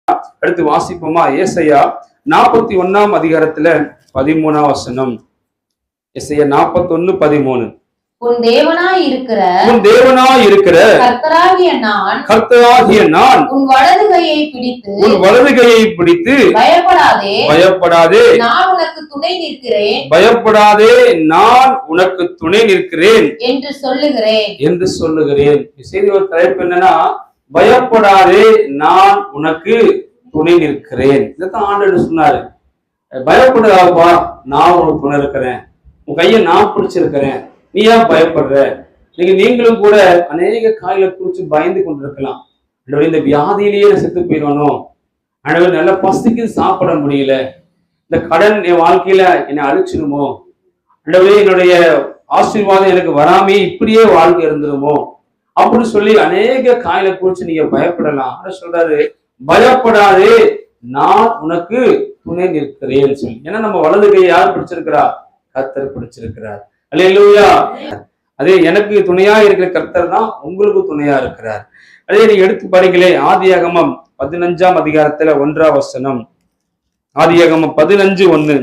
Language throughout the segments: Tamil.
அடுத்து வாசிப்போமா? ஏசாயா 41 அதிகாரத்துல 13 வசனம். ஏசாயா 41:13. உன் தேவனாய் இருக்கிற கர்த்தராகிய நான் உன் வலது கையை பிடித்து பயப்படாதே நான் உனக்கு துணை நிற்கிறேன் என்று சொல்லுகிறேன். செய்தி ஒரு தலைப்பு என்னன்னா, பயப்படாதே நான் உனக்கு துணை நிற்கிறேன். இதைத்தான் ஆண்டவர் சொன்னாரு. பயப்படாதப்பா, நான் உனக்கு துணை இருக்கிறேன், உன் கையை நான் பிடிச்சிருக்கிறேன், நீ ஏன் பயப்படுற? நீங்களும் கூட அநேக காயில குறிச்சு பயந்து கொண்டிருக்கலாம். இந்த வியாதியிலேயே செத்து போயிடணும், நல்ல பசிக்கு சாப்பிட முடியல, இந்த கடன் என் வாழ்க்கையில என்னை அழிச்சிடுமோ, என்னுடைய ஆசீர்வாதம் எனக்கு வராமே இப்படியே வாழ்க்கை இருந்துருமோ அப்படின்னு சொல்லி அநேக காயில குறிச்சு நீங்க பயப்படலாம். சொல்றாரு, பயப்படாதே நான் உனக்கு துணை நிற்கிறேன்னு சொல்லி. ஏன்னா நம்ம வலது கையை யார் பிடிச்சிருக்கிறா? கர்த்தர் பிடிச்சிருக்கிறார். அல்லேலூயா. அதே எனக்கு துணையா இருக்கிற கர்த்தர் தான் உங்களுக்கு துணையா இருக்கிறார். அதே நீங்க எடுத்து பாருங்களே, ஆதியாகமம் 15 அதிகாரத்துல 1 வசனம். ஆதியாகமம் 15:1.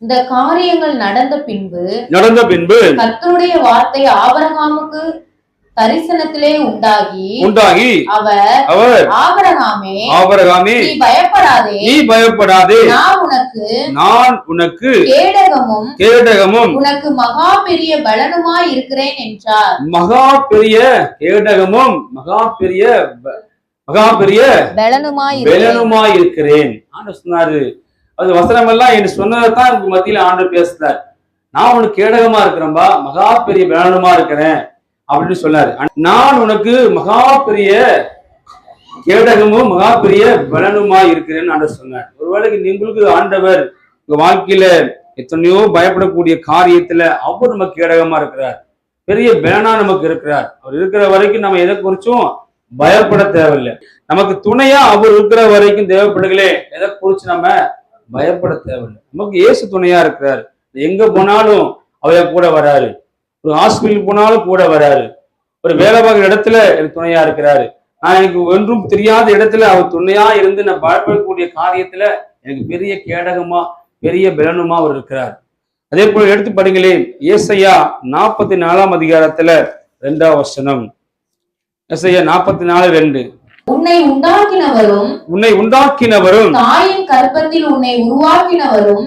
இந்த காரியங்கள் நடந்த பின்பு கர்த்தருடைய வார்த்தை ஆபிரகாமுக்கு தரிசனத்திலே உண்டாகி அவர் ஆபிரகாமே நீ பயப்படாதே நான் உனக்கு கேடகமும் உனக்கு மகா பெரிய பலனுமாய் இருக்கிறேன் என்றார். மகா பெரிய கேடகமும் மகா பெரிய பலனுமாய் இருக்கிறேன் சொன்னாரு. அது வசனம் எல்லாம் என்று சொன்னதான் மத்தியில ஆண்டவர் பேசுறார். நான் உனக்கு கேடகமா இருக்கிறேன்பா, மகா பெரிய பலனுமா இருக்கிறேன் அப்படின்னு சொன்னாரு. நான் உனக்கு மகா பெரிய கேடகமும் மகா பெரிய பலனுமா இருக்கிறேன்னு ஆண்டவர் சொன்னார். ஒருவேளைக்கு உங்களுக்கு ஆண்டவர் உங்க வாழ்க்கையில எத்தனையோ பயப்படக்கூடிய காரியத்துல அவர் நமக்கு கேடகமா இருக்கிறார், பெரிய பலனா நமக்கு இருக்கிறார். அவர் இருக்கிற வரைக்கும் நம்ம எதை குறிச்சும் பயப்பட தேவையில்லை. நமக்கு துணையா அவர் இருக்கிற வரைக்கும் தேவைப்படுகளே, எதை குறிச்சு நம்ம பயப்பட தேவையில்லை. நமக்கு இயேசு துணையா இருக்கிறார். எங்க போனாலும் அவர் கூட வராரு, ஒரு ஹாஸ்பிட்டல் போனாலும் கூட வராரு, ஒரு வேலை பார்க்குற இடத்துல எனக்கு துணையா இருக்கிறாரு, நான் எனக்கு ஒன்றும் தெரியாத இடத்துல அவர் துணையா இருந்து நான் பயப்படக்கூடிய காரியத்துல எனக்கு பெரிய கேடகமா பெரிய பலனுமா அவர் இருக்கிறார். அதே போல எடுத்து படிங்களே, ஏசாயா 44 அதிகாரத்துல 2 வசனம். ஏசாயா 44:2. உன்னை உண்டாக்கினவரும் தாயின் கர்ப்பத்தில் உன்னை உருவாக்கினவரும்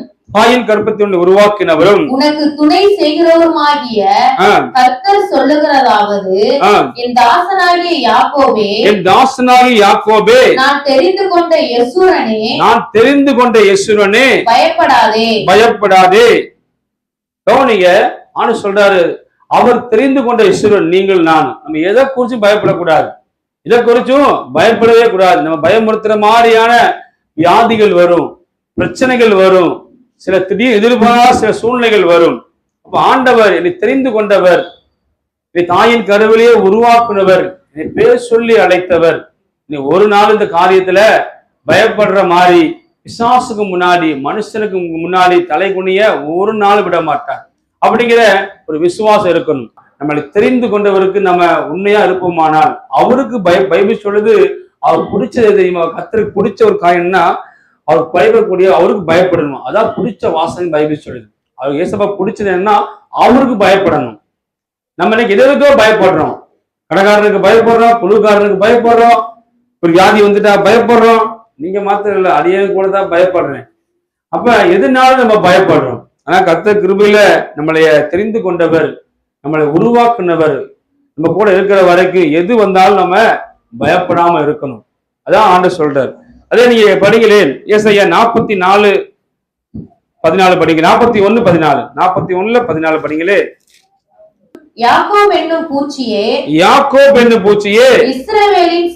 உனக்கு துணை செய்கிறவருமாகிய கர்த்தர் சொல்லுகிறதாவது, என் தாசனாகிய யாக்கோபே நான் தெரிந்து கொண்ட யெசூரனே பயப்படாதே. கவனிங்க, ஆண்டு சொல்றாரு, அவர் தெரிந்து கொண்ட யெசூரன் நீங்கள் நான். நம்ம எதை குறிச்சும் பயப்படக்கூடாது, இதை குறிச்சும் பயப்படவே கூடாது. நம்ம பயமுறுத்துற மாதிரியான வியாதிகள் வரும், பிரச்சனைகள் வரும், சில திடீர் எதிர்பாராத சில சூழ்நிலைகள் வரும். அப்ப ஆண்டவர் என்னை தெரிந்து கொண்டவர், என்னை தாயின் கருவிலேயே உருவாக்குனவர், என்னை பேர் சொல்லி அழைத்தவர். நீ ஒரு நாள் இந்த காரியத்துல பயப்படுற மாதிரி பிசாசுக்கு முன்னாடி மனுஷனுக்கு முன்னாடி தலை குனிய ஒரு நாள் விட மாட்டார். அப்படிங்கிற ஒரு விசுவாசம் இருக்கணும். நம்மளை தெரிந்து கொண்டவருக்கு நம்ம உண்மையா இருப்போமானால் அவருக்கு பைபிள் சொல்லுது, அவர் பிடிச்சது தெரியுமா? கர்த்தருக்கு பிடிச்ச ஒரு காரியம்னா அவருக்கு பயப்படக்கூடிய, அவருக்கு பயப்படணும். அதான் பிடிச்ச வாசனை பைபிள் சொல்லுது. அவருக்கு ஏசப்பா பிடிச்சது என்னன்னா அவருக்கு பயப்படணும். நம்ம இன்னைக்கு எதுக்கோ பயப்படுறோம், கடைக்காரனுக்கு பயப்படுறோம், குழுக்காரனுக்கு பயப்படுறோம், ஒரு வியாதி வந்துட்டா பயப்படுறோம். நீங்க மாத்திரம் இல்லை, அடியேன் கூட தான் பயப்படுறேன். அப்ப எதுனாலும் நம்ம பயப்படுறோம். ஆனா கர்த்தர் கிருபையில நம்மளைய தெரிந்து கொண்டவர், நம்மளை உருவாக்குனவர் நம்ம கூட இருக்கிற வரைக்கும் எது வந்தாலும் நம்ம பயப்படாம இருக்கணும். அதான் ஆண்டவர் சொல்றார். அதே நீங்க படிங்களேன், ஏசாயா 44:14 படிங்க. 41:14. 41:14 படிங்களே. யாக்கோப் என்னும் பூச்சியே, இஸ்ரவேலின்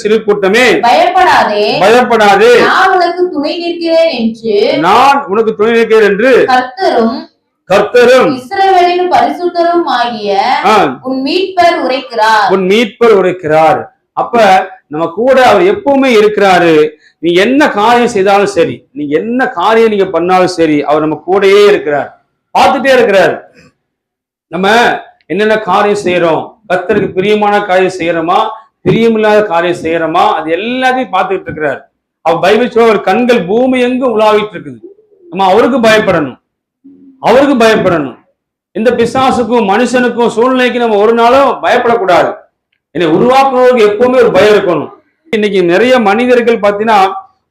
சிறு கூட்டமே பயப்படாதே நான் உனக்கு துணை நிற்கிறேன் என்று கர்த்தரும் இஸ்ரவேலின் பரிசுத்தரும் ஆகிய உன் மீட்பர் உரைக்கிறார். அப்ப நம்ம கூட அவர் எப்பவுமே இருக்கிறாரு. நீங்க என்ன காரியம் செய்தாலும் சரி, நீங்க என்ன காரியம் நீங்க பண்ணாலும் சரி, அவர் நம்ம கூடயே இருக்கிறார், பார்த்துட்டே இருக்கிறார். நம்ம என்னென்ன காரியம் செய்யறோம், கர்த்தருக்கு பிரியமான காரியம் செய்யறோமா, பிரியமில்லாத காரியம் செய்யறோமா, அது எல்லாத்தையும் பார்த்துக்கிட்டு இருக்கிறார். அவர் பைபிள் சொல்ல ஒரு கண்கள் பூமி எங்கும் உலாவிட்டு இருக்குது. நம்ம அவருக்கு பயப்படணும், அவருக்கு பயப்படணும். இந்த பிசாசுக்கும் மனுஷனுக்கும் சூழ்நிலைக்கு நம்ம ஒரு நாளும் பயப்படக்கூடாது. என்னை உருவாக்குறவருக்கு எப்பவுமே ஒரு பயம் இருக்கணும். இன்னைக்கு நிறைய மனிதர்கள் பார்த்தீங்கன்னா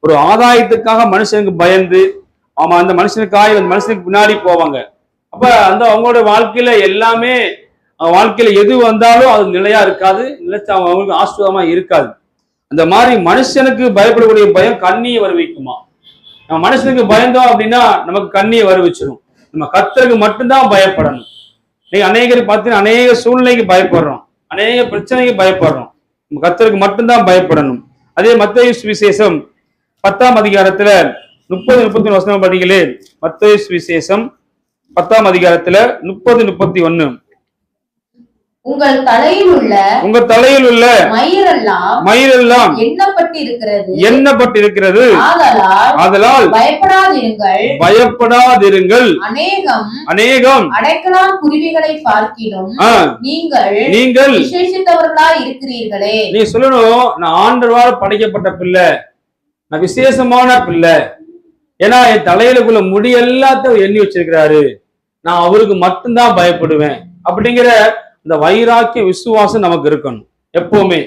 ஒரு ஆதாயத்துக்காக மனுஷனுக்கு பயந்து, ஆமா அந்த மனுஷனுக்காக அந்த மனுஷனுக்கு பின்னாடி போவாங்க. அப்ப அந்த அவங்களோட வாழ்க்கையில எல்லாமே, வாழ்க்கையில எது வந்தாலும் அது நிலையா இருக்காது, நிலைச்சு அவங்களுக்கு ஆஸ்வாதமா இருக்காது. அந்த மாதிரி மனுஷனுக்கு பயப்படக்கூடிய பயம் கண்ணியை வருவிக்குமா. நம்ம மனுஷனுக்கு பயந்தோம் அப்படின்னா நமக்கு கண்ணியை வருவிச்சிடும். நம்ம கர்த்தருக்கு மட்டும்தான் பயப்படணும். நீங்க அநேகர் பார்த்தீங்கன்னா அநேக சூழ்நிலைக்கு பயப்படுறோம், அநேக பிரச்சனைக்கு பயப்படுறோம். நம்ம கர்த்தருக்கு மட்டும்தான் பயப்படணும். அதே மத்தேயு சுவிசேஷம் 10ஆம் அதிகாரத்துல 30-31 வசனம் படிகளே. மத்தேயு சுவிசேஷம் 10ஆம் அதிகாரத்துல 30-31. உங்கள் தலையில் உள்ள மயிரெல்லாம் எண்ணப்பட்டிருக்கிறது. ஆதலால் பயப்படாதிருங்கள். அநேகம் அடைக்கலான் குருவிகளை பார்க்கிலும் நீங்கள் விசேஷித்தவர்களாய் இருக்கிறீர்களே. நீ சொல்லணும், நான் ஆண்டவரால் படைக்கப்பட்ட பிள்ளை, நான் விசேஷமான பிள்ளை. ஏன்னா என் தலையிலுக்குள்ள முடி எல்லாத்தையும் எண்ணி வச்சிருக்கிறாரு, நான் அவருக்கு மட்டும்தான் பயப்படுவேன் அப்படிங்கிற இந்த வைராக்கிய விசுவாசம் நமக்கு இருக்கணும் எப்பவுமே.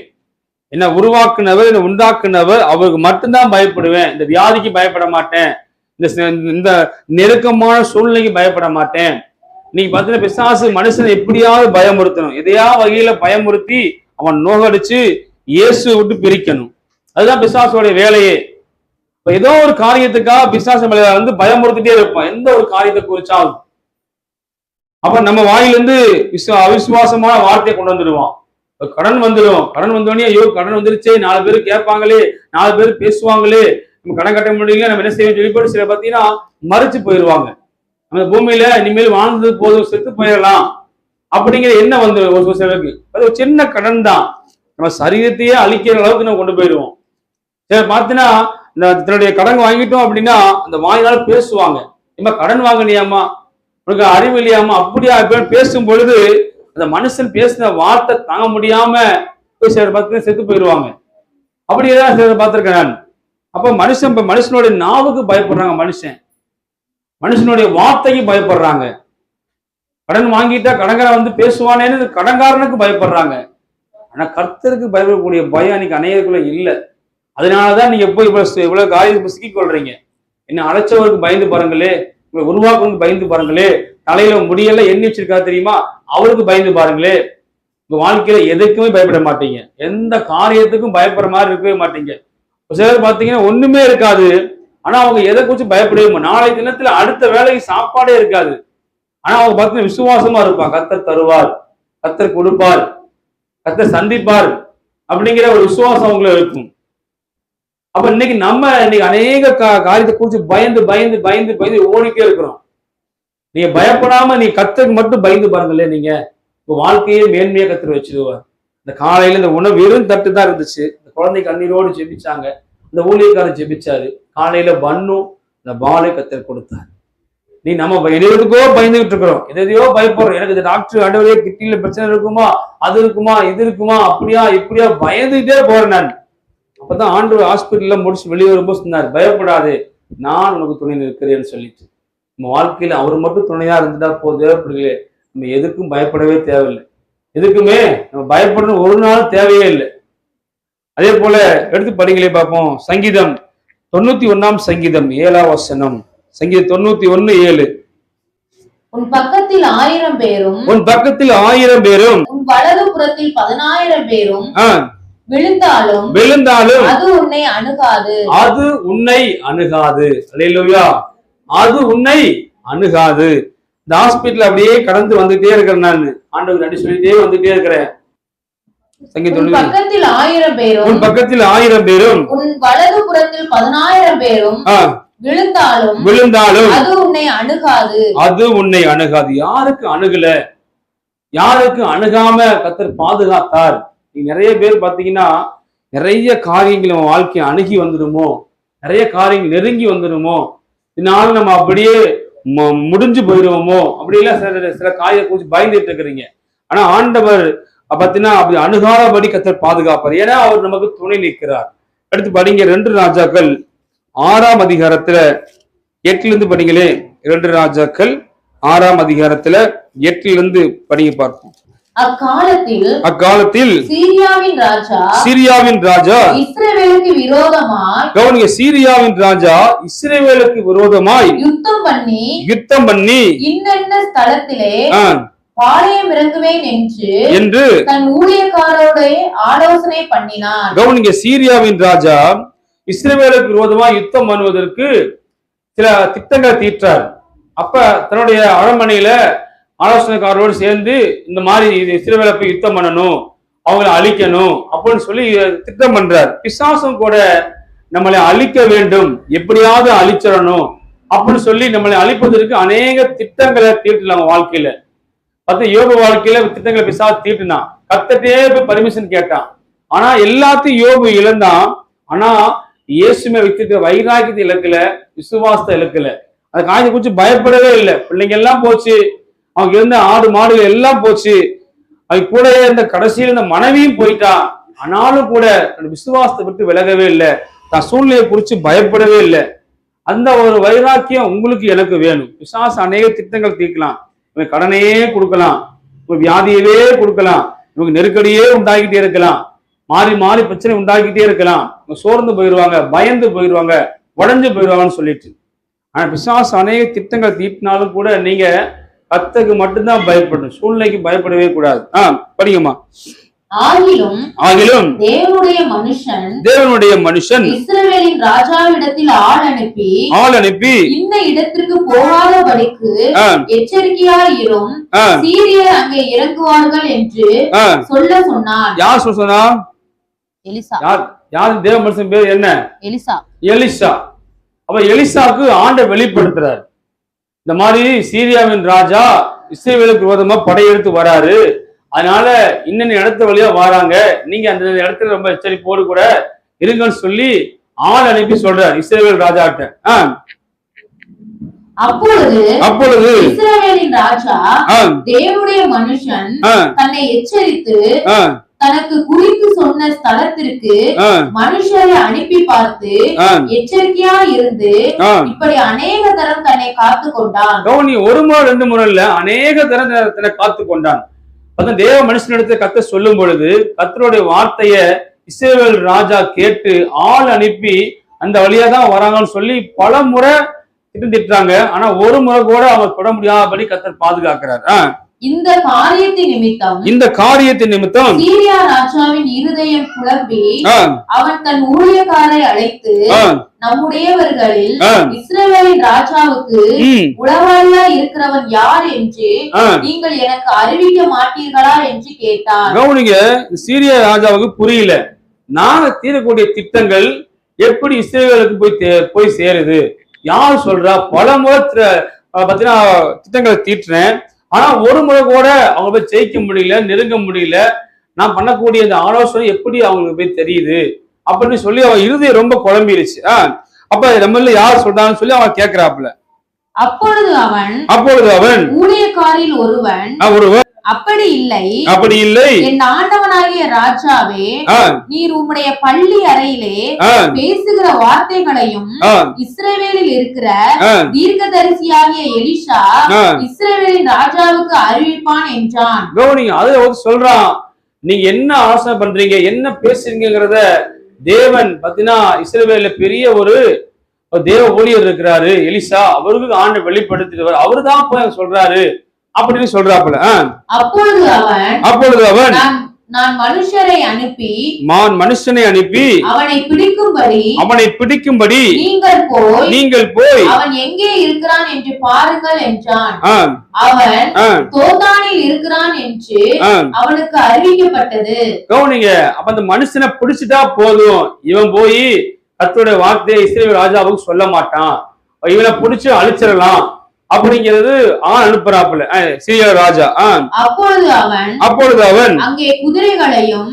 என்ன உருவாக்குனவர், என்ன உண்டாக்குனவர், அவருக்கு மட்டும்தான் பயப்படுவேன். இந்த வியாதிக்கு பயப்பட மாட்டேன், இந்த நெருக்கமான சூழ்நிலைக்கு பயப்பட மாட்டேன். நீங்க பார்த்தீங்கன்னா பிசாசு மனுஷனை எப்படியாவது பயமுறுத்தணும், எதையா வகையில பயமுறுத்தி அவன் நோகடிச்சு இயேசு விட்டு பிரிக்கணும். அதுதான் பிசாசோடைய வேலையே. ஏதோ ஒரு காரியத்துக்காக பிசாசு வந்து பயமுறுத்திட்டே இருப்பான், எந்த ஒரு காரியத்தை குறிச்சாலும். அப்ப நம்ம வாயிலிருந்து அவிசுவாசமான வார்த்தையை கொண்டு வந்துடுவான். கடன் வந்துடும், கடன் வந்தோடனே ஐயோ கடன் வந்துருச்சே, 4 பேர் கேட்பாங்களே, 4 பேர் பேசுவாங்களே, நம்ம கடன் கட்ட முடியல, நம்ம என்ன செய்யணும் சொல்லிப்போட்டு சில பார்த்தீங்கன்னா மறைச்சு போயிடுவாங்க. நம்ம பூமியில இனிமேல் வாழ்ந்தது போதும், செத்து போயிடலாம் அப்படிங்கிற எண்ணம் வந்து ஒரு சிலருக்கு. அது ஒரு சின்ன கடன் தான், நம்ம சரீரத்தையே அழிக்கிற அளவுக்கு நம்ம கொண்டு போயிடுவோம். சரி பார்த்தீங்கன்னா தன்னுடைய கடன் வாங்கிட்டோம் அப்படின்னா அந்த வாங்கினால பேசுவாங்க, இம்மா கடன் வாங்கினியாமா, உனக்கு அறிவு இல்லையாமா, அப்படியா பேசும் பொழுது அந்த மனுஷன் பேசின வார்த்தை தாங்க முடியாம சிலர் பார்த்து செத்து போயிடுவாங்க. அப்படியேதான் சிலர் பார்த்திருக்கேன் நான். அப்ப மனுஷனுடைய நாவுக்கு பயப்படுறாங்க, மனுஷனுடைய வார்த்தைக்கு பயப்படுறாங்க. கடன் வாங்கிட்டா கடன்காரன் வந்து பேசுவானேன்னு கடன்காரனுக்கு பயப்படுறாங்க. ஆனா கர்த்தருக்கு பயப்படக்கூடிய பயம் இன்னைக்கு அநேகருக்குள்ள இல்லை. அதனாலதான் நீங்க போய் இவ்வளவு காரியத்தை சிக்கிக் கொள்றீங்க. என்ன அழைச்சவருக்கு பயந்து பாருங்களே, உருவாக்குறதுக்கு பயந்து பாருங்களே, தலையில முடியல எண்ணி வச்சிருக்கா தெரியுமா, அவருக்கு பயந்து பாருங்களே. உங்க வாழ்க்கையில எதுக்குமே பயப்பட மாட்டீங்க, எந்த காரியத்துக்கும் பயப்படுற மாதிரி இருக்கவே மாட்டீங்க. சிலர் பாத்தீங்கன்னா ஒண்ணுமே இருக்காது, ஆனா அவங்க எதை குறிச்சு பயப்படவே, நாளை தினத்துல அடுத்த வேலைக்கு சாப்பாடே இருக்காது, ஆனா அவங்க பார்த்தீங்கன்னா விசுவாசமா இருப்பாங்க. கர்த்தர் தருவார், கர்த்தர் கொடுப்பார், கர்த்தர் சந்திப்பார் அப்படிங்கிற ஒரு விசுவாசம் அவங்களுக்கு இருக்கும். அப்ப இன்னைக்கு அநேக காரியத்தை குறிச்சு பயந்து பயந்து பயந்து பயந்து ஓடிட்டே இருக்கிறோம். நீங்க பயப்படாம நீ கர்த்தருக்கு மட்டும் பயந்து பாருங்களேன், நீங்க உங்க வாழ்க்கையே மேன்மையா கர்த்தர் வச்சிருவார். இந்த காலையில இந்த உணவு வெறும் தட்டு தான் இருந்துச்சு, இந்த குழந்தை கண்ணீரோடு ஜெபிச்சாங்க, இந்த ஊழியக்காரர் ஜெபிச்சாரு, காலையில பண்ணும் இந்த பாலை கர்த்தர் கொடுத்தார். நீ நம்ம எதுக்கோ பயந்துகிட்டு இருக்கிறோம், எதையோ பயப்படுறோம். எனக்கு இந்த டாக்டர் ஆண்டவரே கிட்னில பிரச்சனை இருக்குமா, அது இருக்குமா, இது இருக்குமா, அப்படியா இப்படியா பயந்துகிட்டே போறேன் நான். அப்பதான் ஆண்டவர் ஹாஸ்பிட்டல்ல முடிச்சு வெளியே வரும்போது சொன்னார், பயப்படாது, நான் உனக்கு துணை நிற்கிறேன்னு சொல்லிட்டு. நம்ம வாழ்க்கையில அவர் மட்டும் துணையா இருந்துட்டா தேவைப்படுங்களே, நம்ம எதுக்கும் பயப்படவே தேவையில்லை. எதுக்குமே நம்ம பயப்படணும் ஒரு நாள் தேவையே இல்லை. அதே போல எடுத்து படிங்களே பார்ப்போம். சங்கீதம் 91ஆம் சங்கீதம் 7ஆம் வசனம். சங்கீதம் 91:7. உன் பக்கத்தில் 1000 பேரும் உன் வலது புறத்தில் 10,000 பேரும் விழுந்தாலும் அது உன்னை அணுகாது. அல்லேலூயா. அது உன்னை அணுகாது. இந்த ஹாஸ்பிட்டல் அப்படியே கடந்து வந்துட்டே இருக்கிறேன், நான் ஆண்டவருக்கு நன்றி சொல்லிட்டே வந்துட்டே இருக்கிறேன். உன் பக்கத்தில் 1000 பேரும் உன் வலது புறத்தில் 10,000 பேரும் விழுந்தாலும் அது உன்னை அணுகாது. யாருக்கு அணுகல, யாருக்கு அணுகாம கர்த்தர் பாதுகாத்தார். நிறைய பேர் பாத்தீங்கன்னா நிறைய காரியங்கள் நம்ம வாழ்க்கையை அணுகி வந்துடுமோ, நிறைய காரியங்கள் நெருங்கி வந்துடுமோ, இதனால நம்ம அப்படியே முடிஞ்சு போயிடுவோமோ, அப்படியெல்லாம் சில காரியம் குறிச்சு பயந்துட்டு இருக்கிறீங்க. ஆனா ஆண்டவர் பாத்தீங்கன்னா அப்படி அணுகாதபடி கர்த்தர் பாதுகாப்பார். ஏன்னா அவர் நமக்கு துணை நிற்கிறார். அடுத்து படிங்க 2 ராஜாக்கள் 6ஆம் அதிகாரத்துல 8ல இருந்து படிங்களே. 2 ராஜாக்கள் 6ஆம் அதிகாரத்துல 8ல இருந்து படிங்க பார்ப்போம். அக்காலத்தில் சீரியாவின் ராஜா இஸ்ரவேலுக்கு விரோதமாய், கவனிங்க, சீரியாவின் ராஜா இஸ்ரவேலுக்கு விரோதமாய் யுத்தம் பண்ணி இன்னென்ன ஸ்தலத்திலே பாளையம் இறங்குவேன் என்று தன் ஊழியக்காரோட ஆலோசனை பண்ணினான். கவனிங்க, சீரியாவின் ராஜா இஸ்ரவேலுக்கு விரோதமாய் யுத்தம் பண்ணுவதற்கு சில திட்டங்களை தீட்டார். அப்ப தன்னுடைய அரண்மனையில ஆலோசனைக்காரோடு சேர்ந்து இந்த மாதிரி இஸ்ரவேலை போய் யுத்தம் பண்ணணும், அவங்களை அழிக்கணும் அப்படின்னு சொல்லி திட்டம் பண்றார். பிசாசும் கூட நம்மளை அழிக்க வேண்டும், எப்படியாவது அழிச்சிடணும் அப்படின்னு சொல்லி நம்மளை அழிப்பதற்கு அநேக திட்டங்களை தீட்டலாம் வாழ்க்கையில. பார்த்து யோபு வாழ்க்கையில திட்டங்களை பிசாசு தீட்டுனான். கர்த்தரே போய் பர்மிஷன் கேட்டான். ஆனா எல்லாத்தையும் யோபு இழந்தான். ஆனா இயேசுமே வைத்திருக்கிற வைராக்கியத்தை இழக்கல, விசுவாசத்தை இழக்கல. அந்த காரியத்தை குறித்து பயப்படவே இல்லை. பிள்ளைங்க எல்லாம் போச்சு, அவங்க இருந்த ஆடு மாடுகள் எல்லாம் போச்சு, அது கூட இருந்த கடைசியில் இருந்த மனைவியும் போயிட்டா. ஆனாலும் கூட தன் விசுவாசத்தை விட்டு விலகவே இல்லை, தன் சூழ்நிலையை குறித்து பயப்படவே இல்லை. அந்த ஒரு வைராக்கியம் உங்களுக்கு எனக்கு வேணும். பிசாசு அநேக திட்டங்கள் தீர்க்கலாம், இவங்க கடனையே கொடுக்கலாம், இவங்க வியாதியவே கொடுக்கலாம், இவங்க நெருக்கடியே உண்டாக்கிட்டே இருக்கலாம், மாறி மாறி பிரச்சனை உண்டாக்கிட்டே இருக்கலாம். இவங்க சோர்ந்து போயிடுவாங்க, பயந்து போயிடுவாங்க, உடஞ்சு போயிடுவாங்கன்னு சொல்லிட்டு. ஆனா பிசாசு அநேக திட்டங்கள் தீட்டினாலும் கூட நீங்க கர்த்தருக்கு மட்டும்தான் பயப்படணும், சூழ்நிலைக்கு பயப்படவே கூடாது. படிங்கம்மா. ஆகிலும் தேவனுடைய மனுஷன் இஸ்ரவேலின் ராஜாவிடத்தில் ஆள் அனுப்பி இந்த இடத்திற்கு போகாதபடிக்கு எச்சரிக்கையாயிரும், சீரியர் அங்கே இறங்குவார்கள் என்று சொல்ல சொன்னான். யார் சொல்ல சொன்னா? எலிசா. யார் தேவ மனுஷன் பேர் என்ன? எலிசா. அப்ப எலிசாவுக்கு ஆண்டவர் வெளிப்படுத்துறார், இந்த மாதிரி சீரியாவின் ராஜா இஸ்ரவேலுக்கு விரோதமா படையெடுத்து வராரு, அதனால இன்னொன்னு இடத்த வழியா வராங்க, நீங்க அந்த இடத்துல ரொம்ப எச்சரிப்போடு கூட இருங்கன்னு சொல்லி ஆள் அனுப்பி சொல்றார் இஸ்ரவேல் ராஜாட்ட. அப்பொழுது இஸ்ரவேலின் ராஜா தேவனுடைய மனுஷன் தன்னை எச்சரித்து தனக்கு குறித்து சொன்ன ஸ்தலத்திற்கு மனுஷரை அனுப்பி பார்த்து எச்சரிக்கையா இருந்து இப்படி அநேக தரம் தன்னை காத்து கொண்டான். கவனி, ஒரு முறை 2 முறை இல்ல, அநேக தரம் தன்னை காத்து கொண்டான். தேவ மனுஷனிடத்தை கர்த்தர் சொல்லும் பொழுது கர்த்தருடைய வார்த்தைய இஸ்ரவேல் ராஜா கேட்டு ஆள் அனுப்பி அந்த வழியா தான் வராங்கன்னு சொல்லி பல முறை திட்டாங்க. ஆனா ஒரு முறை கூட அவங்க தொட முடியாதபடி கர்த்தர் பாதுகாக்கிறார். இந்த காரியத்தின் நிமித்தம் சீரியா ராஜாவின் இருதயம் குழம்பி அவன் தன் ஊழியக்காரை அழைத்து, நம்முடையவர்களில் இஸ்ரவேலின் ராஜாவுக்கு உளவாளியா இருக்கிறவன் யார் என்று நீங்கள் எனக்கு அறிவிக்க மாட்டீர்களா என்று கேட்டார். கவனிங்க, சீரியா ராஜாவுக்கு புரியல, நாங்க தீரக்கூடிய திட்டங்கள் எப்படி இஸ்ரவேலுக்கு போய் சேருது, யார் சொல்றா? பல முறை பாத்தீங்கன்னா திட்டங்களை தீட்டுறேன், ஆனா ஒரு முறை கூட அவங்க போய் ஜெயிக்க முடியல, நெருங்க முடியல, நான் பண்ணக்கூடிய இந்த ஆலோசனை எப்படி அவங்களுக்கு போய் தெரியுது அப்படின்னு சொல்லி அவன் இருதயம் ரொம்ப குழம்பிருச்சு. அப்ப நம்மள யார் சொல்றான்னு சொல்லி அவன் கேட்கிறாப்புல. அப்பொழுது அவன் ஊழியக்காரில் ஒருவன் அப்படி இல்லை என் ஆண்டவனாகிய ராஜாவே, நீர் உம்முடைய பள்ளி அறையிலே பேசுகிற வார்த்தைகளையும் இஸ்ரவேலில் இருக்கிற தீர்க்கதரிசியாகிய எலிசா இஸ்ரவேலின் ராஜாவுக்கு அறிவிப்பான் என்றான். கவனிங்க, அது சொல்றான், நீங்க என்ன ஆலோசனை பண்றீங்க, என்ன பேசுறீங்கிறத தேவன் பாத்தீங்கன்னா இஸ்ரவேல்ல பெரிய ஒரு தேவ ஊழியர் இருக்கிறாரு எலிசா, அவருக்கு ஆண்டு வெளிப்படுத்திடுவார், அவருதான் போய் சொல்றாரு அப்படின்னு சொல்றாப்புல. அப்பொழுது அவன் நான் மனுஷனை அனுப்பி அவனை பிடிக்கும்படி நீங்கள் போய் அவன் எங்கே இருக்கிறான் என்று பாருங்கள் என்றான். அவன் தோதானில் இருக்கிறான் என்று அவனுக்கு அறிவிக்கப்பட்டது. கவனிங்க, அப்ப அந்த மனுஷனை பிடிச்சிட்டா போதும், இவன் போய் கர்த்தருடைய வார்த்தையை இஸ்ரவேல் ராஜாவுக்கு சொல்ல மாட்டான், இவனை பிடிச்சு அழிச்சிடலாம் அப்படிங்கிறது அனுப்புறாப்புல சீரியா ராஜா. அப்பொழுது அவன் அங்கே குதிரைகளையும்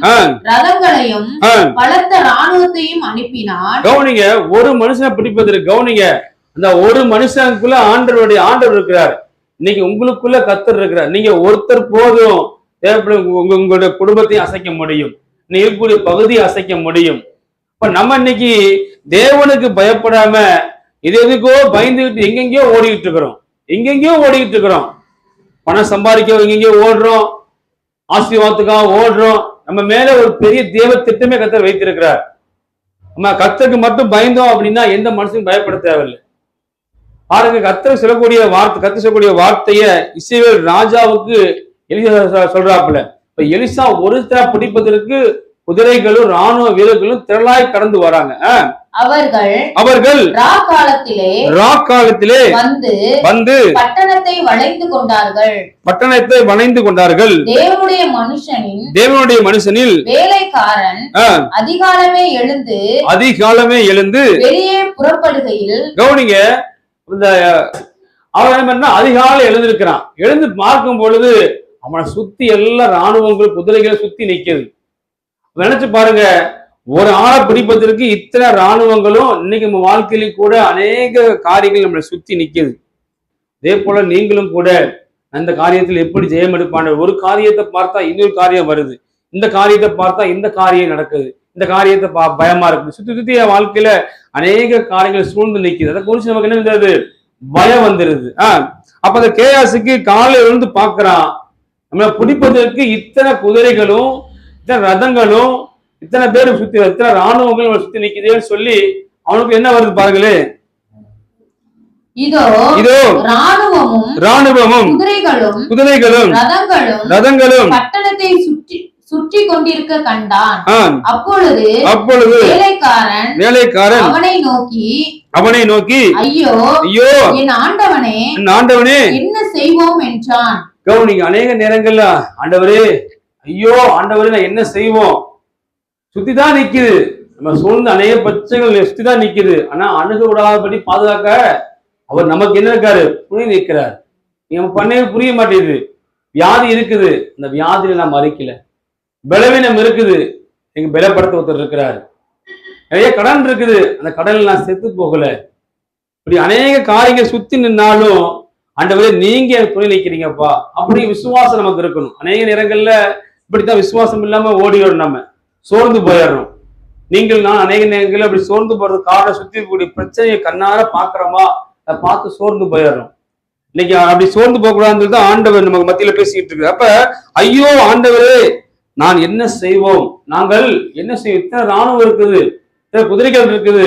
ரதங்களையும் பலத்த ராணுவத்தையும் அனுப்பினான். கவனிங்க, ஒரு மனுஷனை பிடிப்பதற்கு, கவனிங்க, அந்த ஒரு மனுஷனுக்குள்ள ஆண்டவர் இருக்கிறார். இன்னைக்கு உங்களுக்குள்ள கர்த்தர் இருக்கிறார். நீங்க ஒருத்தர் போதும் தேவைப்படும் உங்களுடைய குடும்பத்தையும் அசைக்க முடியும், நீ இருக்கக்கூடிய பகுதியை அசைக்க முடியும். இப்ப நம்ம இன்னைக்கு தேவனுக்கு பயப்படாம இது எதுக்கோ பயந்துகிட்டு எங்கெங்கயோ ஓடிக்கிட்டு இருக்கிறோம். பணம் சம்பாதிக்க எங்கெங்கயோ ஓடுறோம், ஆசீர்வாதத்துக்காக ஓடுறோம். நம்ம மேல ஒரு பெரிய தேவ திட்டமே கர்த்தர் வைத்திருக்கிறார். நம்ம கர்த்தருக்கு மட்டும் பயந்தோம் அப்படின்னா எந்த மனுஷனும் பயப்பட தேவையில்லை. பாருங்க, கர்த்தர் சொல்லக்கூடிய வார்த்தைய இஸ்ரவேல் ராஜாவுக்கு எலிசா சொல்றாப்புல. இப்ப எலிசா ஒரு பிடிப்பதற்கு குதிரைகளும் ராணுவ வீரர்களும் திரளாய் கடந்து வராங்க. அவர்கள் ராக்காலத்திலே வந்து பட்டணத்தை வளைந்து கொண்டார்கள். தேவனுடைய மனுஷனில் வேலைக்காரன் அதிகாலமே எழுந்து வெளியே புறப்படுகையில், கவனிங்க, இந்த அவன் என்ன அதிகாலை எழுந்திருக்கிறான். எழுந்து பார்க்கும் பொழுது அவனை சுத்தி எல்லா ராணுவங்கள் குதிரைகளை சுத்தி நிக்குது. நினைச்சு பாருங்க, ஒரு ஆளை பிடிப்பதற்கு இத்தனை ராணுவங்களும் இன்னைக்கு நம்ம வாழ்க்கையிலும் கூட அநேக காரியங்கள் நம்மளை சுத்தி நிக்குது. அதே போல நீங்களும் கூட அந்த காரியத்தில் எப்படி ஜெயம் எடுப்பான, ஒரு காரியத்தை பார்த்தா இன்னொரு காரியம் வருது, இந்த காரியத்தை பார்த்தா இந்த காரியம் நடக்குது, இந்த காரியத்தை பயமா இருக்குது, சுத்தி வாழ்க்கையில அநேக காரியங்கள் சூழ்ந்து நிக்குது. அதை குறிச்சு நமக்கு என்ன இருந்தது, பயம் வந்துருது. அப்ப அந்த கேயாசுக்கு காலையில இருந்து பாக்குறான், நம்மளை பிடிப்பதற்கு இத்தனை குதிரைகளும் இத்தனை ரதங்களும் இத்தனை பேரும் சுத்தி, இத்தனை ராணுவங்களும் சுத்தி நிக்குதுன்னு சொல்லி அவனுக்கு என்ன வருது பாருங்களே, இதோ ராணுவமும் குதிரைகளும் ரதங்களும் பட்டணத்தை சுற்றி கொண்டிருக்க கண்டான். அப்பொழுது வேலைக்காரன் அவனை நோக்கி ஐயோ என் ஆண்டவனே என்ன செய்வோம் என்றான். கவனிங்க, அநேக நேரங்கள்ல ஆண்டவரே, ஐயோ ஆண்டவரே நான் என்ன செய்வோம், சுத்திதான் நிக்குது, நம்ம சூழ்ந்து அநேக பிரச்சனைகள் சுத்திதான் நிக்குது. ஆனா அணுக விடாதபடி பாதுகாக்க அவர் நமக்கு என்ன இருக்காரு, புரிய நிற்கிறார். நம்ம பண்ணவே புரிய மாட்டேங்குது. வியாதி இருக்குது, இந்த வியாதியில நான் மறைக்கல. பலவீனம் இருக்குது, எங்க பலப்படுத்த ஒருத்தர் இருக்கிறாரு. நிறைய கடன் இருக்குது, அந்த கடன்ல நான் செத்து போகல. இப்படி அநேக காரியங்கள் சுத்தி நின்னாலும் ஆண்டவரே நீங்க எனக்கு துணை நிற்கிறீங்கப்பா, அப்படி விசுவாசம் நமக்கு இருக்கணும். அநேக நேரங்கள்ல இப்படித்தான் விசுவாசம் இல்லாம ஓடிடும், நம்ம சோர்ந்து போயிடுறோம். நான் அநேக நேரங்கள்ல அப்படி சோர்ந்து போறது காரணம் சுத்தி இருக்கக்கூடிய பிரச்சனையை கண்ணார பாக்குறோமா, அதை பார்த்து சோர்ந்து போயிடுறோம். இன்னைக்கு அப்படி சோர்ந்து போக கூடாதுன்னு தான் ஆண்டவர் நமக்கு மத்தியில பேசிக்கிட்டு இருக்கு. அப்ப ஐயோ ஆண்டவரே நான் என்ன செய்வோம், நாங்கள் என்ன செய்வோம், இத்தனை ராணுவம் இருக்குது, இத்தனை குதிரைகள் இருக்குது,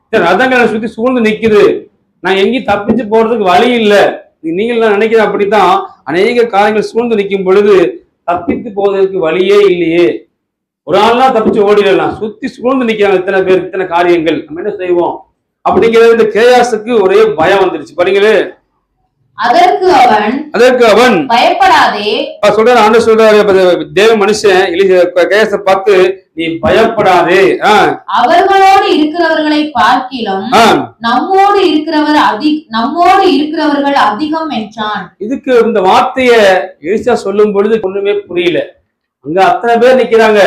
இத்தனை ரதங்களை சுத்தி சூழ்ந்து நிக்குது, நான் எங்கேயும் தப்பிச்சு போறதுக்கு வழி இல்லை. நீங்கள் நினைக்கிற அப்படித்தான் அநேக காரியங்கள் சூழ்ந்து நிற்கும் பொழுது தப்பித்து போவதற்கு வழியே இல்லையே. ஒரு ஆள்லாம் தப்பிச்சு ஓடிடலாம், சுத்தி சூழ்ந்து நிக்கிறாங்க இத்தனை பேர், இத்தனை காரியங்கள், நம்ம என்ன செய்வோம் அப்படிங்கிறது இந்த கேயாசுக்கு ஒரே பயம் வந்துருச்சு. பாருங்களே, அதற்கு அவன் பயப்படாதே சொல்றாரு. ஆண்டவர் சொல்றாரு, தேவ மனுஷன் கேயாசை பார்த்து நீ பயப்படாதே, அவர்களோடு இருக்கிறவர்களை பார்க்கிலும் நம்மோடு இருக்கிறவர்கள் அதிகம் என்றான். இதுக்கு இந்த வார்த்தைய எலிசா சொல்லும் பொழுது ஒண்ணுமே புரியல. அங்க அத்தனை பேர் நிக்கிறாங்க,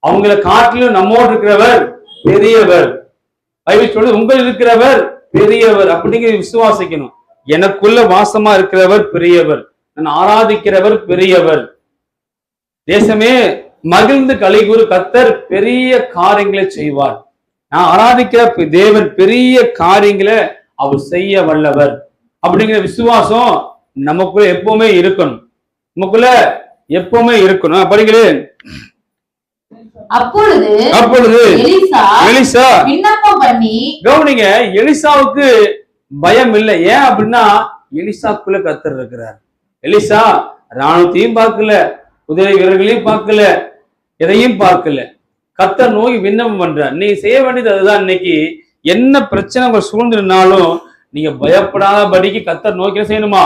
அவங்களை காட்டிலும் நம்மோடு இருக்கிறவர் பெரியவர். பைபிள் சொல்றது உங்கள் இருக்கிறவர் பெரியவர் அப்படிங்கிற விசுவாசிக்கணும். எனக்குள்ள வாசமா இருக்கிறவர் பெரியவர், நான் ஆராதிக்கிறவர் பெரியவர். தேசமே மகிழ்ந்து கலிகூறு கர்த்தர் பெரிய காரியங்களை செய்வார். நான் ஆராதிக்கிற தேவன் பெரிய காரியங்களை அவர் செய்ய வல்லவர் அப்படிங்கிற விசுவாசம் நமக்குள்ள எப்பவுமே இருக்கணும், படிக்கிறேன். அப்பொழுது எலிசா விண்ணப்பம் பண்ணி, கவனிங்க, எலிசாவுக்கு பயம் இல்லை. ஏன் அப்படின்னா எலிசாக்குள்ள கர்த்தர் இருக்கிறார். எலிசா ராணுவத்தையும் பார்க்கல, குதிரை வீரர்களையும் பார்க்கல, எதையும் பார்க்கல. கர்த்தர் நோய் விண்ணப்பம் பண்றார். நீங்க செய்ய வேண்டியது அதுதான். இன்னைக்கு என்ன பிரச்சனை உங்க சூழ்ந்திருந்தாலும் நீங்க பயப்படாதபடிக்கு கர்த்தர் நோக்கி செய்யணுமா,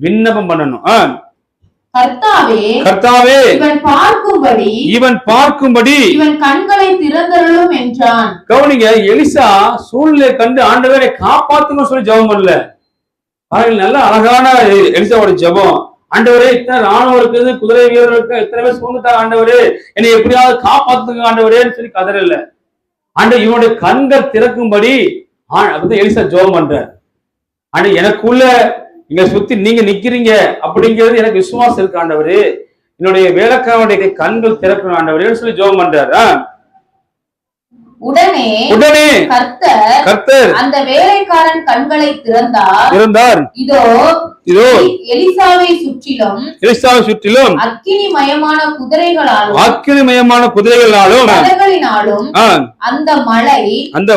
விண்ணப்பம் பண்ணணும். கர்த்தாவே இவன் பார்க்கும்படி இவன் கண்களை திறந்தருளும் என்றான். கவனிங்க, எலிசா சூழ்நிலை கண்டு ஆண்டவரை காப்பாத்தணும்னு சொல்லி ஜெபம் பண்ணல. நல்ல அழகான எலிசாவோட ஜெபம். ஆண்டவரே இத்தனை ராணுவம் இருக்குது, குதிரை வீரர்களுக்கு எத்தனை பேர் சூழ்ந்துட்டாங்க, ஆண்டவரே என்னை எப்படியாவது காப்பாத்துங்க ஆண்டவரேன்னு சொல்லி கதறல. ஆண்டவர் இவனுடைய கண்கள் திறக்கும்படி அப்பதான் எலிசா ஜெபம் பண்றார். ஆண்டு எனக்குள்ள இங்க சுத்தி நீங்க நிக்கிறீங்க அப்படிங்கிறது எனக்கு விசுவாசம் இருக்கு ஆண்டவரு. என்னுடைய வேலைக்காரனுடைய கண்கள் திறக்கணும் ஆண்டவரேன்னு சொல்லி ஜெபம் பண்றாரு. உடனே கர்த்தர் அந்த வேலைக்காரன் கண்களை திறந்தார். இதோ எலிசாவை சுற்றிலும் அக்கினிமயமான குதிரைகளாலும் அந்த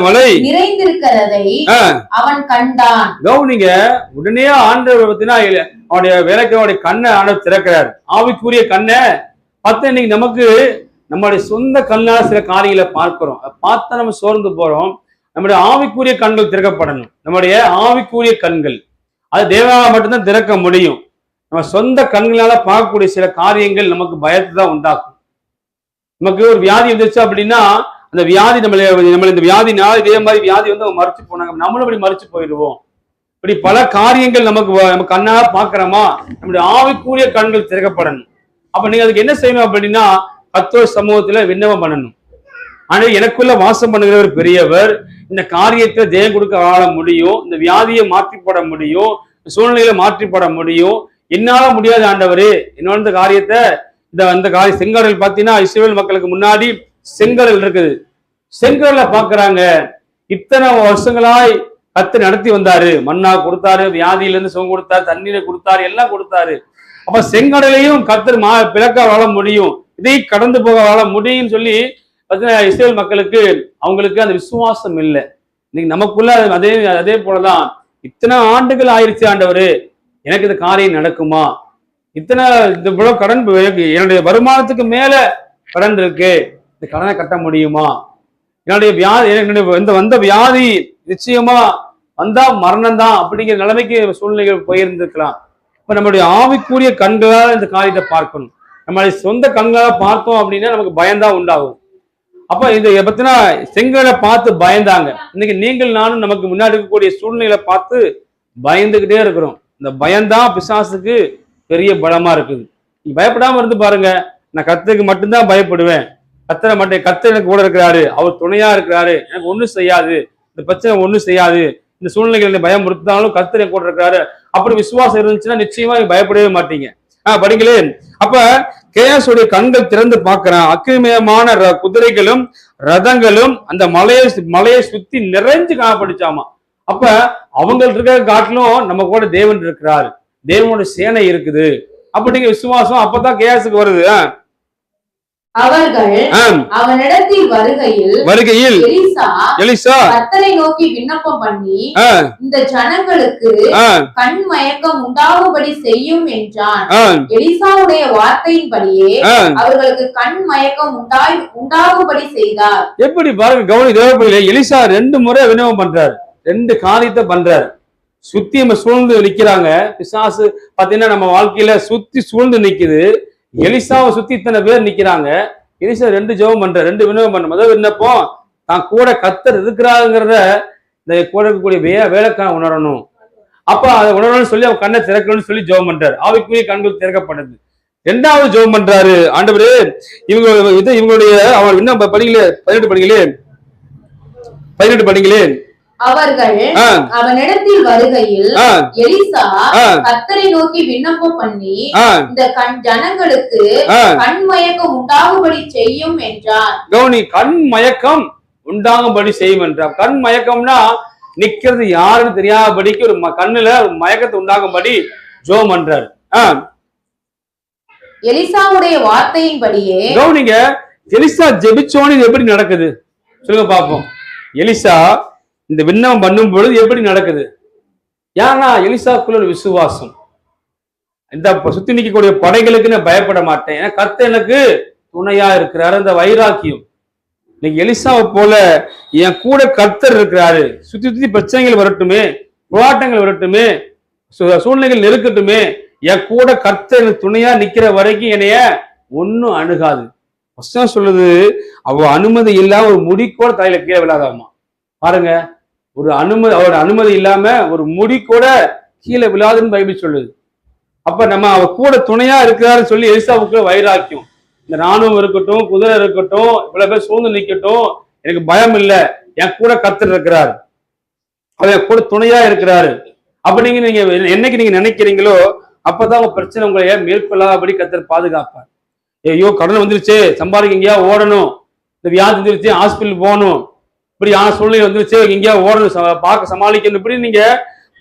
மலை நிறைந்திருக்கிறதை அவன் கண்டான். கவனிங்க, உடனே ஆண்டவர் அவனுடைய வேலைக்காரனுடைய கண்ணை ஆண்டவர் திறக்கிறார். ஆவிக்குரிய கண்ணை பார்த்து இன்னைக்கு நமக்கு நம்மளுடைய சொந்த கண்ணால சில காரியங்களை பார்க்கிறோம். பார்த்தா நம்ம சோர்ந்து போறோம். நம்முடைய ஆவிக்குரிய கண்கள் திறக்கப்படணும். நம்முடைய ஆவிக்குரிய கண்கள் அது தேவனால மட்டும்தான் திறக்க முடியும். நம்ம சொந்த கண்களால பார்க்கக்கூடிய சில காரியங்கள் நமக்கு பயத்தை தான் உண்டாக்கும். நமக்கு ஒரு வியாதி வந்துச்சு அப்படின்னா அந்த வியாதி நம்ம இந்த வியாதினால இதே மாதிரி வியாதி வந்து அவங்க மறைச்சு போனாங்க, நம்மளும் அப்படி மறைச்சு போயிடுவோம். இப்படி பல காரியங்கள் நம்ம கண்ணால பாக்குறோமா, நம்முடைய ஆவிக்குரிய கண்கள் திறக்கப்படணும். அப்ப நீங்க அதுக்கு என்ன செய்யணும் அப்படின்னா கர்த்தர் சமூகத்துல விண்ணப்பம் பண்ணணும். ஆனா எனக்குள்ள வாசம் பண்ணுகிறவர் பெரியவர், இந்த காரியத்தை ஜெயம் கொடுக்க ஆள முடியும், இந்த வியாதியை மாற்றி போட முடியும், சூழ்நிலையில மாற்றி போட முடியும். என்னால முடியாத ஆண்டவரே, என்னோட இந்த காரியத்தை இந்த காரியம் செங்கடல் பார்த்தீங்கன்னா இஸ்ரவேல் மக்களுக்கு முன்னாடி செங்கடல் இருக்குது. செங்கடலை பாக்குறாங்க. இத்தனை வருஷங்களாய் கர்த்தர் நடத்தி வந்தாரு. மண்ணா கொடுத்தாரு, வியாதியில இருந்து சுகம் கொடுத்தாரு, தண்ணீரை கொடுத்தாரு, எல்லாம் கொடுத்தாரு. அப்ப செங்கடலையும் கர்த்தர் பிளக்க வாழ முடியும், இதை கடந்து போக வாழ முடியும்னு சொல்லி பார்த்தீங்கன்னா இஸ்ரவேல் மக்களுக்கு அவங்களுக்கு அந்த விசுவாசம் இல்லை. இன்னைக்கு நமக்குள்ள அதே போலதான். இத்தனை ஆண்டுகள் ஆயிடுச்சு ஆண்டவரு, எனக்கு இந்த காரியம் நடக்குமா? இத்தனை இந்த கடன் என்னுடைய வருமானத்துக்கு மேல கடன் இருக்கு, இந்த கடனை கட்ட முடியுமா? என்னுடைய வியாதி வந்த வியாதி நிச்சயமா வந்தா மரணம் தான் அப்படிங்கிற நிலைமைக்கு சூழ்நிலைகள் போயிருந்திருக்கலாம். இப்ப நம்மளுடைய ஆவிக்குரிய கண்களால் இந்த காரியத்தை பார்க்கணும். நம்மளுடைய சொந்த கண்களால் பார்த்தோம் அப்படின்னா நமக்கு பயம்தான் உண்டாகும். அப்ப இதை பத்தினா செங்கலை பார்த்து பயந்தாங்க. இன்னைக்கு நீங்கள் நானும் நமக்கு முன்னாடி இருக்கக்கூடிய சூழ்நிலைகளை பார்த்து பயந்துகிட்டே இருக்கிறோம். இந்த பயம்தான் பிசாசுக்கு பெரிய பலமா இருக்குது. நீ பயப்படாம இருந்து பாருங்க. நான் கர்த்தருக்கு மட்டும்தான் பயப்படுவேன், கர்த்தர் எனக்கு கூட இருக்கிறாரு, அவர் துணையா இருக்கிறாரு, எனக்கு ஒண்ணும் செய்யாது, இந்த பிரச்சனை ஒண்ணும் செய்யாது, இந்த சூழ்நிலைகளை பயம் கொடுத்தாலும் கர்த்தர் கூட இருக்கிறாரு, அப்படி விசுவாசம் இருந்துச்சுன்னா நிச்சயமா பயப்படவே மாட்டீங்க. படிங்களேன். அப்ப கேயாசுடைய கண்கள் திறந்து பார்க்கிறான். அக்கிரமயமான குதிரைகளும் ரதங்களும் அந்த மலையை சுத்தி நிறைஞ்சு காணப்பட்டுச்சாமா. அப்ப அவங்க இருக்கிற காட்டிலும் நம்ம கூட தேவன் இருக்கிறார், தேவனோட சேனை இருக்குது அப்படிங்கிற விசுவாசம் அப்பதான் கேயாசுக்கு வருது. அவர்கள் அவனிடத்தில் வருகையில் எலிசா கர்த்தரை நோக்கி விண்ணப்பம் பண்ணி இந்த ஜனங்களுக்கு கண் மயக்கம் உண்டாகும்படி செய்யும் என்றான். எலிசாவுடைய வார்த்தையின்படியே அவர்களுக்கு கண் மயக்கம் உண்டாகும்படி செய்தார். எப்படி பாருங்க, கவனி தேவைப்படல. எலிசா 2 முறை விண்ணப்பம் பண்றாரு, 2 காரியத்தை பண்றாரு. சுத்தி நம்ம சூழ்ந்து நிக்கிறாங்க. பிசாசு பாத்தீங்கன்னா நம்ம வாழ்க்கையில சுத்தி சூழ்ந்து நிக்குது. எலிசாவை சுத்தி இத்தனை பேர் நிக்கிறாங்க. எலிசா 2 ஜெபம் பண்ற, 2 விண்ணப்பம் பண்ற. முதல் விண்ணப்பம் தான் கூட கர்த்தர் இருக்கிறாங்கிறத இந்த கூட இருக்கக்கூடிய வேலைக்கான உணரணும். அப்ப அதை உணரணும்னு சொல்லி அவன் கண்ணை திறக்கணும்னு சொல்லி ஜெபம் பண்றாரு. ஆவிக்குரிய கண்கள் திறக்கப்படுது. 2வது ஜெபம் பண்றாரு, ஆண்டவரே இவங்களுடைய அவன் விண்ணப்ப படிங்களே 18 படிங்களேன். அவர்கள் அவனிடத்தில் வருகையில் எலிசா கர்த்தரை நோக்கி விண்ணப்பம் பண்ணி இந்த ஜனங்களுக்கு கண் மயக்கம் உண்டாகும்படி செய்யும் என்றார். கவுனி, கண் மயக்கம் உண்டாகும்படி செய்யும் என்றார். கண் மயக்கம்னா நிக்கிறது யாருன்னு தெரியாதபடிக்கு ஒரு கண்ணுல ஒரு மயக்கத்தை உண்டாகும்படி ஜெபம் பண்றாரு. எலிசாவுடைய வார்த்தையின்படியே கவுனிங்க, எலிசா ஜெபிச்சோன்னு இது எப்படி நடக்குது சொல்லுங்க பாப்போம். எலிசா இந்த விண்ணப்பம் பண்ணும் பொழுது எப்படி நடக்குது? ஏன்னா எலிசாக்குள்ள ஒரு விசுவாசம். இந்த சுத்தி நிற்கக்கூடிய படைகளுக்கு நான் பயப்பட மாட்டேன், ஏன்னா கர்த்தர் எனக்கு துணையா இருக்கிறாரு. அந்த வைராக்கியம். இன்னைக்கு எலிசாவை போல என் கூட கர்த்தர் இருக்கிறாரு. சுத்தி பிரச்சனைகள் வரட்டுமே, போராட்டங்கள் வரட்டுமே, சூழ்நிலைகள் நெருக்கட்டுமே, என் கூட கர்த்தர் துணையா நிக்கிற வரைக்கும் என்னைய ஒன்னும் அணுகாது. கஷ்டம் சொல்லுது, அவ அனுமதி இல்லாம ஒரு முடி கூட தலையில கீழே விழாதாமா. பாருங்க, ஒரு அவரோட அனுமதி இல்லாம ஒரு முடி கூட கீழே விழாதுன்னு பைபிள் சொல்லுது. அப்ப நம்ம அவ கூட துணையா இருக்கிறாருன்னு சொல்லி எலிசாவுக்குள்ள வைராக்கியம். இந்த ராணுவம் இருக்கட்டும், குதிரை இருக்கட்டும், இவ்வளவு பேர் சூழ்ந்து நிக்கட்டும், எனக்கு பயம் இல்லை, என் கூட கர்த்தர் இருக்கிறாரு, அவர் கூட துணையா இருக்கிறாரு அப்படிங்க நீங்க என்னைக்கு நீங்க நினைக்கிறீங்களோ அப்பதான் உங்க பிரச்சனை உங்களை மேற்கொள்ளாதபடி கர்த்தர் பாதுகாப்பார். ஐயோ கடன் வந்துருச்சு, சம்பாதிக்க எங்கேயா ஓடணும், இந்த வியாதி வந்துருச்சு ஹாஸ்பிட்டல் போகணும், இப்படி சூழ்நிலை வந்துருச்சு எங்கேயா ஓடணும், பார்க்க சமாளிக்கணும், இப்படி நீங்க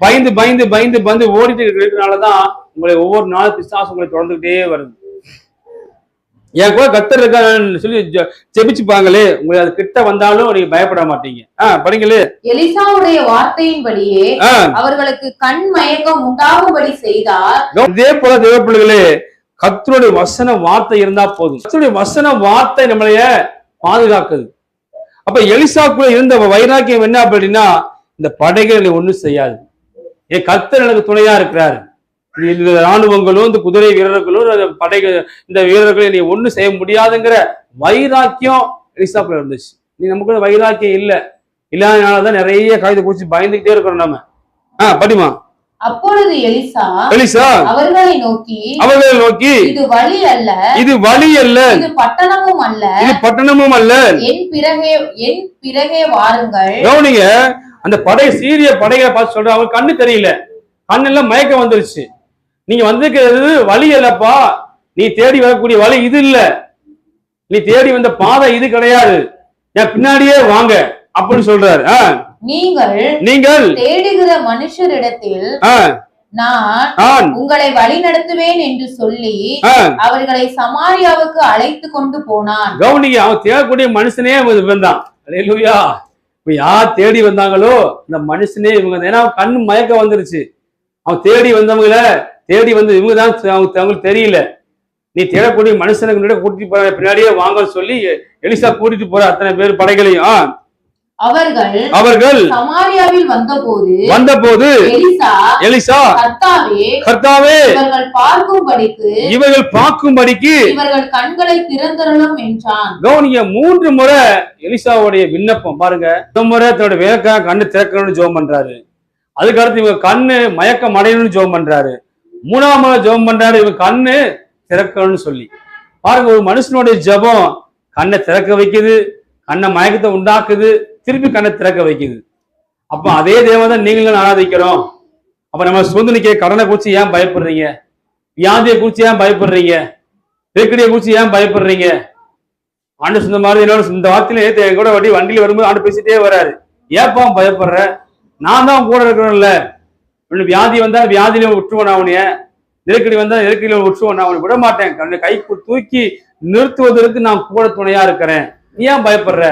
பயந்து பயந்து பயந்து பயந்து ஓடிட்டு இருக்கிறதுனாலதான் உங்களை ஒவ்வொரு நாளும் பிசாசு உங்களை தொடர்ந்துகிட்டே வருது. என் கூட கர்த்தர் இருக்கான்னு சொல்லி ஜெபிச்சுப்பாங்களே, உங்களை அது கிட்ட வந்தாலும் நீங்க பயப்பட மாட்டீங்க. படிங்களே. எலிசாவுடைய வார்த்தையின்படியே அவர்களுக்கு கண் மயக்கம் உண்டாகும்படி செய்தார். இதே போல தேவ பிள்ளைகளே, கர்த்தருடைய வசன வார்த்தை இருந்தா போதும். கர்த்தருடைய வசன வார்த்தை நம்மளைய பாதுகாக்குது. அப்ப எலிசாக்குள்ள இருந்த வைராக்கியம் என்ன அப்படின்னா, இந்த படைகளை ஒண்ணும் செய்யாது, என் கர்த்தர் எனக்கு துணையா இருக்கிறாரு, இந்த ராணுவங்களும் இந்த குதிரை வீரர்களும் படைகள் இந்த வீரர்களை நீ ஒண்ணும் செய்ய முடியாதுங்கிற வைராக்கியம் எலிசாக்குள்ள இருந்துச்சு. நீ நமக்கு வைராக்கியம் இல்லாதனாலதான் நிறைய காய்ந்து குடிச்சு பயந்துகிட்டே இருக்கிறோம் நம்ம. படிமா. அப்பொழுது எலிசா அவர்களை நோக்கி இது வழி அல்ல, இது பட்டணமும் அல்ல, என் பிறகே வாருங்கள். கவனிங்க, அந்த படை சீரிய படைகளை பார்த்து சொல்ற, அவங்க கண்ணு தெரியல, கண்ணெல்லாம் மயக்கம் வந்துருச்சு. நீங்க வந்திருக்கிறது வழி இல்லப்பா, நீ தேடி வரக்கூடிய வழி இது இல்ல, நீ தேடி வந்த பாதை இது கிடையாது, என் பின்னாடியே வாங்க அப்படின்னு சொல்றாரு. நீங்கள் தேடுகிற மனுஷரிடத்தில் நான் உங்களை வழி நடத்துவேன் என்று சொல்லி அவர்களை சமாரியாவுக்கு அழைத்து கொண்டு போனான். கவுனிங்க, அவன் தேடக்கூடிய மனுஷனே வந்தான். அல்லேலூயா. இப்ப யார் தேடி வந்தாங்களோ இந்த மனுஷனே இவங்க, ஏன்னா கண்ணு மயக்கம் வந்துருச்சு. அவன் தேடி வந்தவங்கள தேடி வந்து இவங்க தான் அவங்களுக்கு தெரியல. நீ தேடக்கூடிய மனுஷனுக்கு கூட்டிட்டு போற, பின்னாடியே வாங்கன்னு சொல்லி எலிசா கூட்டிட்டு போற அத்தனை பேர் படைகளையும். அவர்கள் சமாரியாவில் வந்தபோது எலிசா கர்த்தாவே இவர்கள் பார்க்கும்படிக்கு இவர்கள் கண்களை திறந்தருளும் என்றான். கவனிங்க, 3 முறை எலிசாவுடைய விண்ணப்பம் பாருங்க. இந்த முறை தன்னோட வேலைக்கா கண்ணு திறக்கணும்னு ஜெபம் பண்றாரு. அதுக்கு அடுத்து இவங்க கண்ணு மயக்கம் அடையணும்னு ஜெபம் பண்றாரு. 3ஆம் முறை ஜெபம் பண்றாரு, இவங்க கண்ணு திறக்கணும்னு சொல்லி. பாருங்க, ஒரு மனுஷனுடைய ஜெபம் கண்ணை திறக்க வைக்குது, கண்ணை மயக்கத்தை உண்டாக்குது, திருப்பி கண்ணை திறக்க வைக்குது. அப்ப அதே தேவதான் நீங்களும் ஆராதிக்கிறோம். அப்ப நம்ம சோதனைக்கு கடனை குறிச்சு ஏன் பயப்படுறீங்க? வியாதியை குறிச்சு ஏன் பயப்படுறீங்க? நெருக்கடியை குறிச்சு ஏன் பயப்படுறீங்க? ஆண்டு சொந்த மாதிரி என்னோட இந்த வார்த்தையில என் கூட வண்டியில வரும்போது ஆண்டு பேசிட்டே வர்றாரு. ஏப்பா பயப்படுற? நான் தான் கூட இருக்கிறேன்ல. வியாதி வந்தா வியாதியில விட்டுருவோம், அவனைய நெருக்கடி வந்தா நெருக்கடியில விட்டுருவோம், அவனை விட மாட்டேன், கை தூக்கி நிறுத்துவதற்கு நான் கூட துணையா இருக்கிறேன், நீ ஏன் பயப்படுற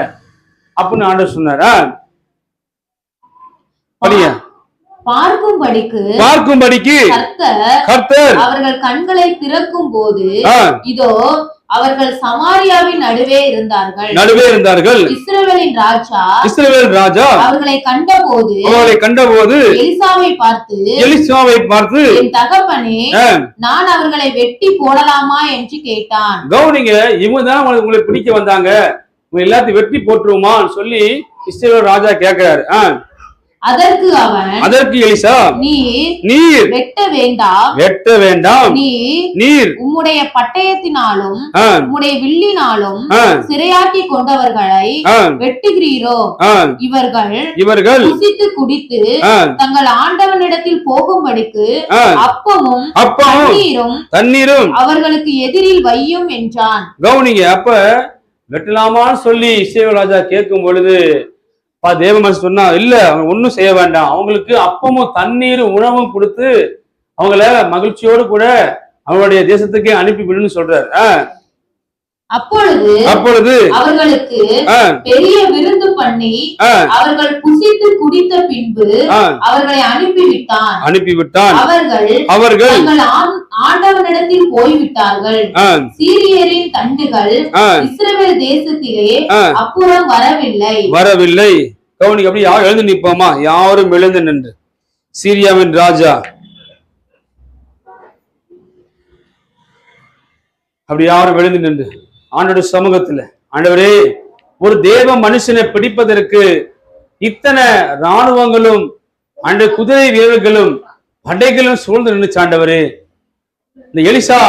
அப்படின்னு ஆண்டவர் சொன்னாரா? பார்க்கும்படிக்கு கர்த்தர் அவர்கள் கண்களை திறக்கும் போது இதோ அவர்கள் சமாரியாவின் நடுவே இருந்தார்கள். இஸ்ரவேல் ராஜா அவர்களை கண்டபோது எலிசாவை பார்த்து என் தகப்பனே, நான் அவர்களை வெட்டி போடலாமா என்று கேட்டான். கவனிங்க, இவங்க தான் உங்களை பிடிக்க வந்தாங்க, உங்க எல்லாத்தையும் வெட்டி போட்டுருவோமான்னு சொல்லி இஸ்ரவேல் ராஜா கேட்கிறாரு. அதற்கு எலிசா, நீர் வெட்ட வேண்டாம், நீர் உம்முடைய பட்டயத்தினாலும் உம்முடைய வில்லினாலும் சிறையாக்கி கொண்டவர்களை வெட்டுகிறீரோ? இவர்கள் புசித்து குடித்து தங்கள் ஆண்டவனிடத்தில் போகும்படிக்கு அப்பமும் தண்ணீரும் அவர்களுக்கு எதிரில் வையும் என்றான். கவுனிங்க, அப்ப வெட்டலாமான்னு சொல்லி இஸ்ரவேல் ராஜா கேட்கும் பொழுது தேவ மனுஷன் சொன்னா, இல்ல அவங்க ஒன்னும் செய்ய வேண்டாம், அவங்களுக்கு அப்பமும் தண்ணீரும் உணவும் கொடுத்து அவங்கள மகிழ்ச்சியோடு கூட அவங்களுடைய தேசத்துக்கே அனுப்பிவிடுன்னு சொல்றாரு. அப்பொழுது அவர்களுக்கு பெரிய விருந்து பண்ணி அவர்கள் புசித்து குடித்த பின்பு அவர்களை அனுப்பிவிட்டான். அவர்கள் ஆண்டவனிடத்தில் போய்விட்டார்கள். சீரியரின் தண்டுகள் இஸ்ரவேல் தேசத்திலே அப்புறம் வரவில்லை. கவனிக்கு, அப்படி யாரும் எழுந்து நிற்போமா? யாரும் எழுந்து நின்று சீரியாவின் ராஜா அப்படி யாரும் எழுந்து நின்று ஆண்டோட சமூகத்துல, ஆண்டவரே, ஒரு தேவ மனுஷனை பிடிப்பதற்கு இத்தனை இராணுவங்களும் அந்த குதிரை வீரர்களும் படைகளும் சூழ்ந்து நின்றுச்சு. ஆண்டவரே, இந்த எலிசா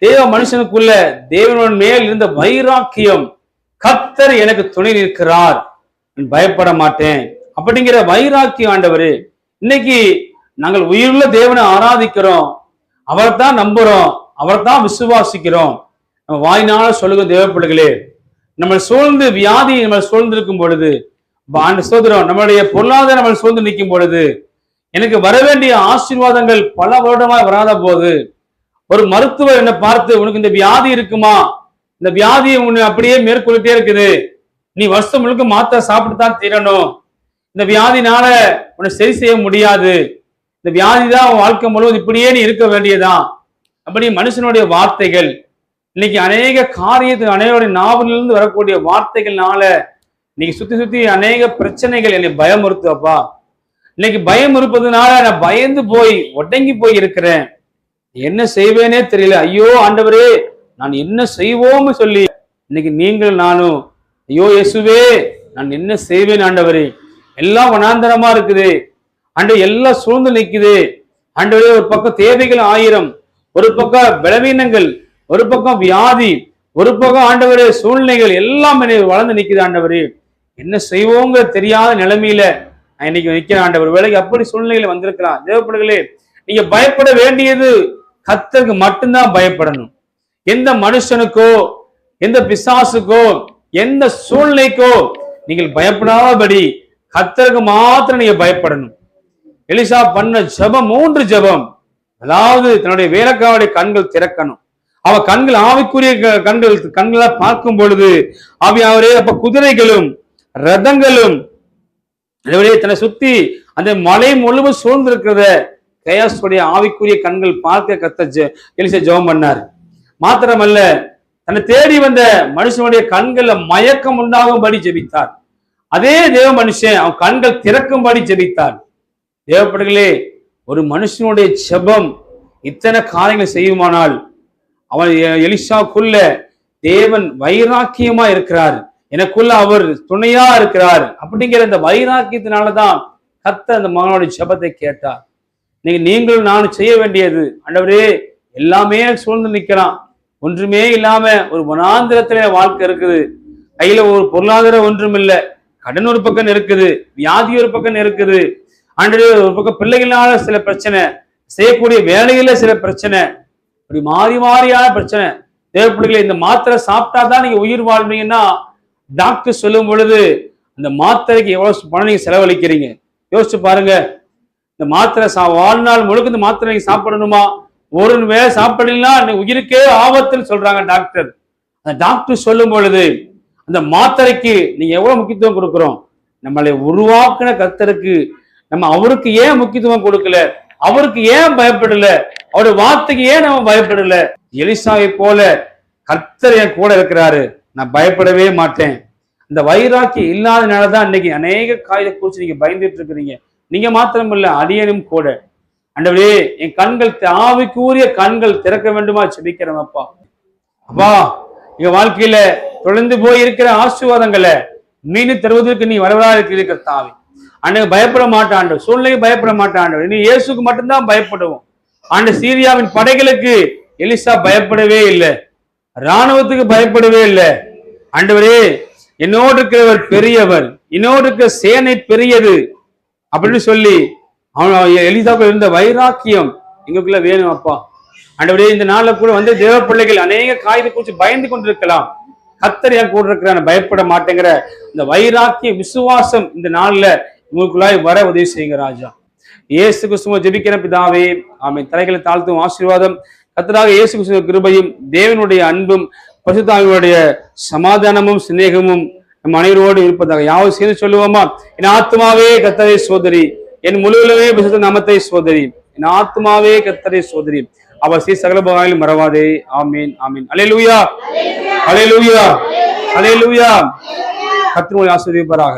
தேவ மனுஷனுக்குள்ள தேவனோட மேல் இருந்த வைராக்கியம், கர்த்தர் எனக்கு துணை நிற்கிறார், பயப்பட மாட்டேன் அப்படிங்கிற வைராக்கியம். ஆண்டவரே, இன்னைக்கு நாங்கள் உயிருள்ள தேவனை ஆராதிக்கிறோம், அவர்தான் நம்புறோம், அவர்தான் விசுவாசிக்கிறோம். நம்ம வாயினால சொல்லுங்க தேவப்பிள்ளைகளே. நம்ம சூழ்ந்து வியாதி நம்ம சூழ்ந்து இருக்கும் பொழுது, சோதரம் நம்மளுடைய பொருளாதாரம் நம்ம சூழ்ந்து நிற்கும் பொழுது, எனக்கு வர வேண்டிய ஆசீர்வாதங்கள் பல வருடமா வராத போது, ஒரு மருத்துவர் என்னை பார்த்து உனக்கு இந்த வியாதி இருக்குமா, இந்த வியாதி உன்னை அப்படியே மேற்கொள்ளிட்டே இருக்குது, நீ வருஷம் முழுக்க மாத்திரை சாப்பிட்டு தான் தீரணும், இந்த வியாதினால உன்னை சரி செய்ய முடியாது, இந்த வியாதி தான் உன் வாழ்க்கை முழுவதும் இப்படியே நீ இருக்க வேண்டியதான் அப்படி மனுஷனுடைய வார்த்தைகள் இன்னைக்கு அநேக காரியத்துக்கு அநேகருடைய நாவலிலிருந்து வரக்கூடிய வார்த்தைகள்னால இன்னைக்கு சுத்தி சுத்தி அநேக பிரச்சனைகள் என்னை பயமுறுத்துவப்பா. இன்னைக்கு பயம் இருப்பதுனால நான் பயந்து போய் ஒட்டங்கி போய் இருக்கிறேன். என்ன செய்வேனே தெரியல. ஐயோ ஆண்டவரே நான் என்ன செய்வோம்னு சொல்லி இன்னைக்கு நீங்கள் நானும் ஐயோ இயேசுவே நான் என்ன செய்வேன் ஆண்டவரே, எல்லாம் வனாந்தரமா இருக்குது ஆண்டு, எல்லாம் சூழ்ந்து நிற்குது ஆண்டவரே. ஒரு பக்கம் தேவைகள் 1000, ஒரு பக்கம் பலவீனங்கள், ஒரு பக்கம் வியாதி, ஒரு பக்கம் ஆண்டவரே சூழ்நிலைகள் எல்லாம் வளர்ந்து நிற்குது ஆண்டவரே. என்ன செய்வோங்க தெரியாத நிலைமையில நான் இன்னைக்கு நிற்கிறேன் ஆண்டவர். வேலைக்கு அப்படி சூழ்நிலையில வந்திருக்கலாம். தேவப்பிள்ளைகளே, நீங்க பயப்பட வேண்டியது கர்த்தருக்கு மட்டும்தான் பயப்படணும். எந்த மனுஷனுக்கோ எந்த பிசாசுக்கோ எந்த சூழ்நிலைக்கோ நீங்கள் பயப்படாதபடி கர்த்தருக்கு மாத்திரம் நீங்க பயப்படணும். எலிசா பண்ண ஜெபம் 3 ஜெபம். அதாவது தன்னுடைய வேலைக்காரருடைய கண்கள் திறக்கணும். அவ கண்கள் ஆவிக்குரிய கண்களை பார்க்கும் பொழுது அவரே அப்ப குதிரைகளும் ரதங்களும் தன்னை சுத்தி அந்த மலை முழுவதும் சூழ்ந்திருக்கிறத கையாசுடைய ஆவிக்குரிய கண்கள் பார்க்க கர்த்தர் எலிசா ஜெபம் பண்ணார். மாத்திரமல்ல, தன்னை தேடி வந்த மனுஷனுடைய கண்கள்ல மயக்கம் உண்டாகும்படி ஜெபித்தார். அதே தேவ மனுஷன் அவன் கண்கள் திறக்கும்படி ஜெபித்தார். தேவப்படைகளே, ஒரு மனுஷனுடைய ஜெபம் இத்தனை காரியங்கள் செய்யுமானால் அவன் எலிசாவுக்குள்ள தேவன் வைராக்கியமா இருக்கிறார், எனக்குள்ள அவர் துணையா இருக்கிறார் அப்படிங்கிற இந்த வைராக்கியத்தினாலதான் கர்த்தர் அந்த மகனுடைய ஜெபத்தை கேட்டார். நீங்களும் நானும் செய்ய வேண்டியது, ஆண்டவரே எல்லாமே சூழ்ந்து நிற்கலாம், ஒன்றுமே இல்லாம ஒரு வனாந்திரத்திலே வாழ்க்கை இருக்குது, கையில ஒரு பொருளாதாரம் ஒன்றும் இல்லை, கடன் ஒரு பக்கம் இருக்குது, வியாதி ஒரு பக்கம் இருக்குது, ஆண்டவரே ஒரு பக்கம் பிள்ளைகளால சில பிரச்சனை, செய்யக்கூடிய வேலையில சில பிரச்சனை, இப்படி மாறி மாறியான பிரச்சனை. தேவப்பிள்ளைகளை, இந்த மாத்திரை சாப்பிட்டா தான் நீங்க உயிர் வாழ்வீங்கன்னா டாக்டர் சொல்லும் பொழுது அந்த மாத்திரைக்கு எவ்வளவு பணம் நீங்க செலவழிக்கிறீங்க யோசிச்சு பாருங்க. இந்த மாத்திரை வாழ்நாள் முழுக்க இந்த மாத்திரை நீங்க சாப்பிடணுமா? ஒரு வேளை சாப்பிடலாம் உயிருக்கே ஆபத்துன்னு சொல்றாங்க டாக்டர். அந்த டாக்டர் சொல்லும் பொழுது அந்த மாத்திரைக்கு நீங்க எவ்வளவு முக்கியத்துவம் கொடுக்கிறோம்? நம்மளை உருவாக்குன கர்த்தருக்கு நம்ம அவருக்கு ஏன் முக்கியத்துவம் கொடுக்கல? அவருக்கு ஏன் பயப்படல? அவருடைய வார்த்தைக்கு ஏன் நம்ம பயப்படல? எலிசாவை போல கர்த்தர் என் கூட இருக்கிறாரு, நான் பயப்படவே மாட்டேன். இந்த வைராக்கி இல்லாதனாலதான் இன்னைக்கு அநேக காரியத்தை குறிச்சு நீங்க பயந்துட்டு இருக்கிறீங்க. நீங்க மாத்திரம் இல்ல, அடியனும் கூட. ஆண்டவரே, என் கண்கள் ஆவிக்குரிய கண்கள் திறக்க வேண்டுமா செபிக்கிறேன் அப்பா. அப்பா, எங்க வாழ்க்கையில தொடர்ந்து போய் இருக்கிற ஆசீர்வாதங்களை மீண்டும் தருவதற்கு நீ வரவரா இருக்கிற தாவி ஆண்டு பயப்பட மாட்டான், சூழ்நிலைக்கு பயப்பட மாட்டான், நீ இயேசுக்கு மட்டும்தான் பயப்படுவோம். ஆண்டு சீரியாவின் படைகளுக்கு எலிசா பயப்படவே இல்லை, இராணுவத்துக்கு பயப்படவே இல்லை. ஆண்டவரே, என்னோடு இருக்கிறவர் பெரியவர், என்னோடு இருக்கிற சேனை பெரியது அப்படின்னு சொல்லி அவன் எலிசாவுக்கு இருந்த வைராக்கியம் எங்களுக்குள்ள வேணும் அப்பா. ஆண்டவரே, இந்த நாள்ல கூட வந்து தேவ பிள்ளைகள் அநேக காரியத்தை குறித்து பயந்து கொண்டிருக்கலாம். கர்த்தர் என் கூட இருக்கிற பயப்பட மாட்டேங்கிற இந்த வைராக்கிய விசுவாசம் இந்த நாள்ல உங்களுக்குள்ளாய் வர உதவி செய்யுங்க ராஜா. இயேசு கிறிஸ்துவ ஜெபிக்கிற பிதாவே, ஆமென். தலைகளை தாழ்த்தும் ஆசீர்வாதம் கர்த்தராக இயேசு கிறிஸ்துவ கிருபையும் தேவனுடைய அன்பும் பரிசுத்தாவியுடைய சமாதானமும் சிநேகமும் நம் அனைவரோடு இருப்பதாக யாவது சேர்ந்து சொல்லுவோமா? என் ஆத்மாவே கர்த்தரை சோதரி, என் முழுவதுமே பரிசுத்த நாமத்தை சோதரி, என் ஆத்மாவே கர்த்தரை சோதரி, அவர் சகல பகாயிலும் மறவாதே. ஆமீன், ஆமீன். அல்லேலூயா, அல்லேலூயா, அல்லேலூயா. கர்த்தர் உங்களை ஆசீர்வதிப்பாராக.